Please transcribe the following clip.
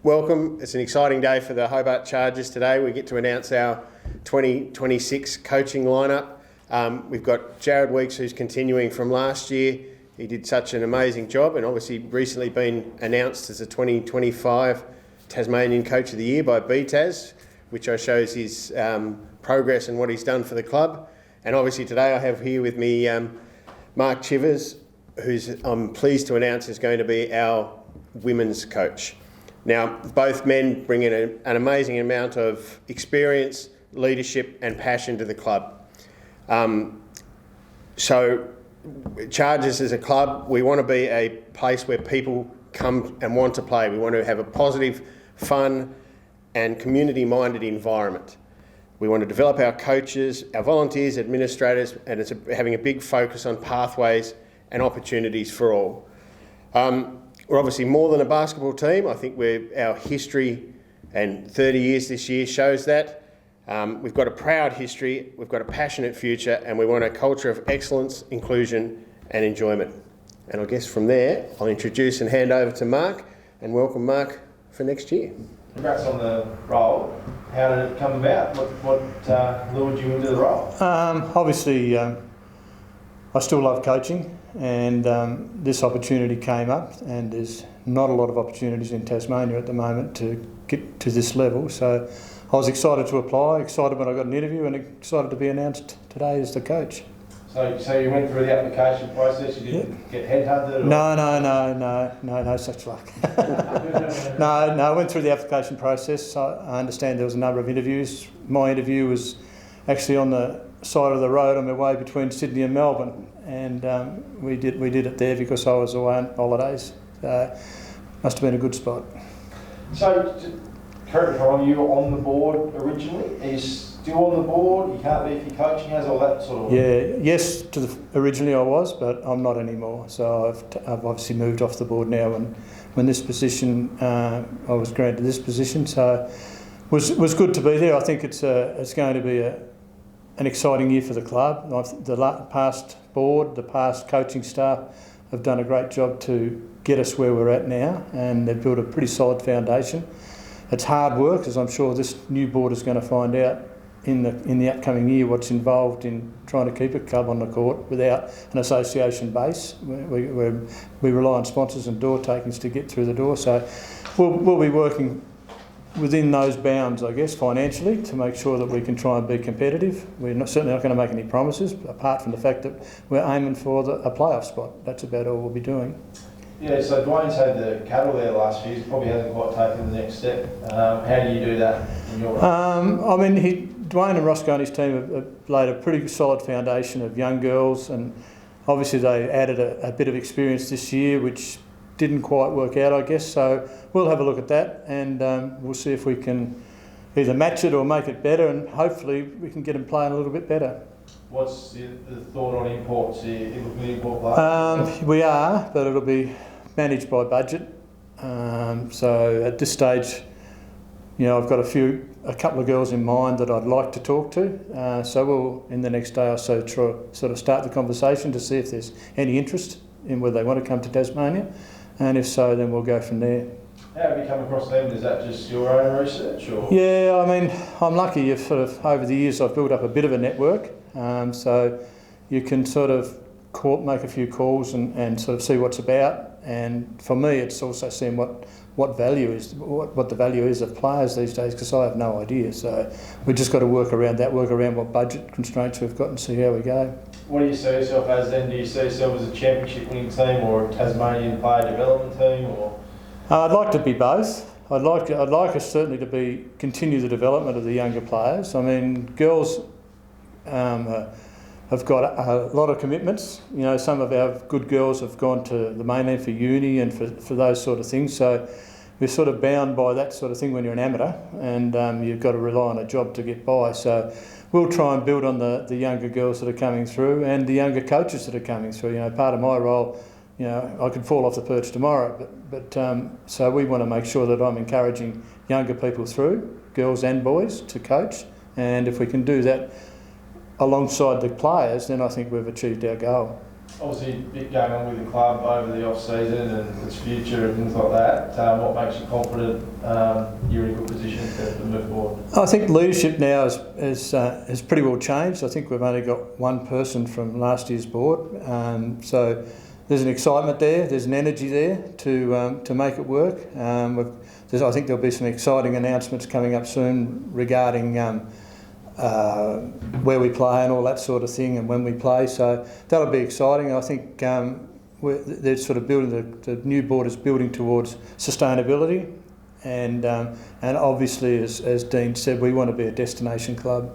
Welcome. It's an exciting day for the Hobart Chargers today. We get to announce our 2026 coaching lineup. We've got Jared Weeks, who's continuing from last year. He did such an amazing job and obviously recently been announced as the 2025 Tasmanian Coach of the Year by BTAS, which shows his progress and what he's done for the club. And obviously today I have here with me Mark Chivers, who's I'm pleased to announce is going to be our women's coach. Now, both men bring in an amazing amount of experience, leadership and passion to the club. So Chargers as a club, we want to be a place where people come and want to play. We want to have a positive, fun and community-minded environment. We want to develop our coaches, our volunteers, administrators, and it's having a big focus on pathways and opportunities for all. We're obviously more than a basketball team. I think our history and 30 years this year shows that. We've got a proud history, we've got a passionate future, and we want a culture of excellence, inclusion and enjoyment. And I guess from there, I'll introduce and hand over to Mark and welcome Mark for next year. Congrats on the role. How did it come about? What lured you into the role? Obviously, I still love coaching, and this opportunity came up, and there's not a lot of opportunities in Tasmania at the moment to get to this level. So I was excited to apply, excited when I got an interview, and excited to be announced today as the coach. So you went through the application process, you didn't get headhunted? No such luck. No, I went through the application process. I understand there was a number of interviews. My interview was actually on the side of the road on my way between Sydney and Melbourne, and we did it there because I was away on holidays. Must have been a good spot. So, correct me if I'm wrong, you were on the board originally. Are you still on the board? You can't be if you're coaching. How's all that sort of? Yeah, yes. Originally I was, but I'm not anymore. So I've obviously moved off the board now. And when this position, I was granted this position, so was good to be there. I think it's going to be an exciting year for the club. The past board, the past coaching staff have done a great job to get us where we're at now, and they've built a pretty solid foundation. It's hard work, as I'm sure this new board is going to find out in the upcoming year what's involved in trying to keep a club on the court without an association base. We rely on sponsors and door takings to get through the door, so we'll be working within those bounds, I guess, financially, to make sure that we can try and be competitive. We're certainly not going to make any promises, apart from the fact that we're aiming for a playoff spot. That's about all we'll be doing. Yeah, so Dwayne's had the cattle there last few years, probably hasn't quite taken the next step. How do you do that in your role? Dwayne and Roscoe and his team have laid a pretty solid foundation of young girls, and obviously they added a bit of experience this year, which didn't quite work out, I guess. So we'll have a look at that, and we'll see if we can either match it or make it better, and hopefully we can get them playing a little bit better. What's the thought on imports? Are you looking to import players? We are, but it'll be managed by budget. So at this stage, I've got a couple of girls in mind that I'd like to talk to. So we'll, in the next day or so, sort of start the conversation to see if there's any interest in whether they want to come to Tasmania, and if so, then we'll go from there. How have you come across them? Is that just your own research, or? Yeah, I'm lucky. Over the years, I've built up a bit of a network, so you can sort of make a few calls and sort of see what's about. And for me, it's also seeing what value is, what the value is of players these days, because I have no idea. So we've just got to work around that, work around what budget constraints we've got, and see how we go. What do you see yourself as then? Do you see yourself as a championship winning team or a Tasmanian player development team, or? I'd like to be both. I'd like us certainly to continue the development of the younger players. I mean, girls have got a lot of commitments. Some of our good girls have gone to the mainland for uni and for those sort of things. So we're sort of bound by that sort of thing when you're an amateur, and you've got to rely on a job to get by. So we'll try and build on the younger girls that are coming through and the younger coaches that are coming through. Part of my role, I could fall off the perch tomorrow, but so we want to make sure that I'm encouraging younger people through, girls and boys, to coach. And if we can do that alongside the players, then I think we've achieved our goal. obviously a bit going on with the club over the off-season and its future and things like that. What makes you confident you're in a good position to move forward? I think leadership now has pretty well changed. I think we've only got one person from last year's board, so there's an excitement there, there's an energy there to make it work. I think there'll be some exciting announcements coming up soon regarding where we play and all that sort of thing, and when we play. So that'll be exciting. I think they're sort of building the new board is building towards sustainability, and obviously, as Dean said, we want to be a destination club.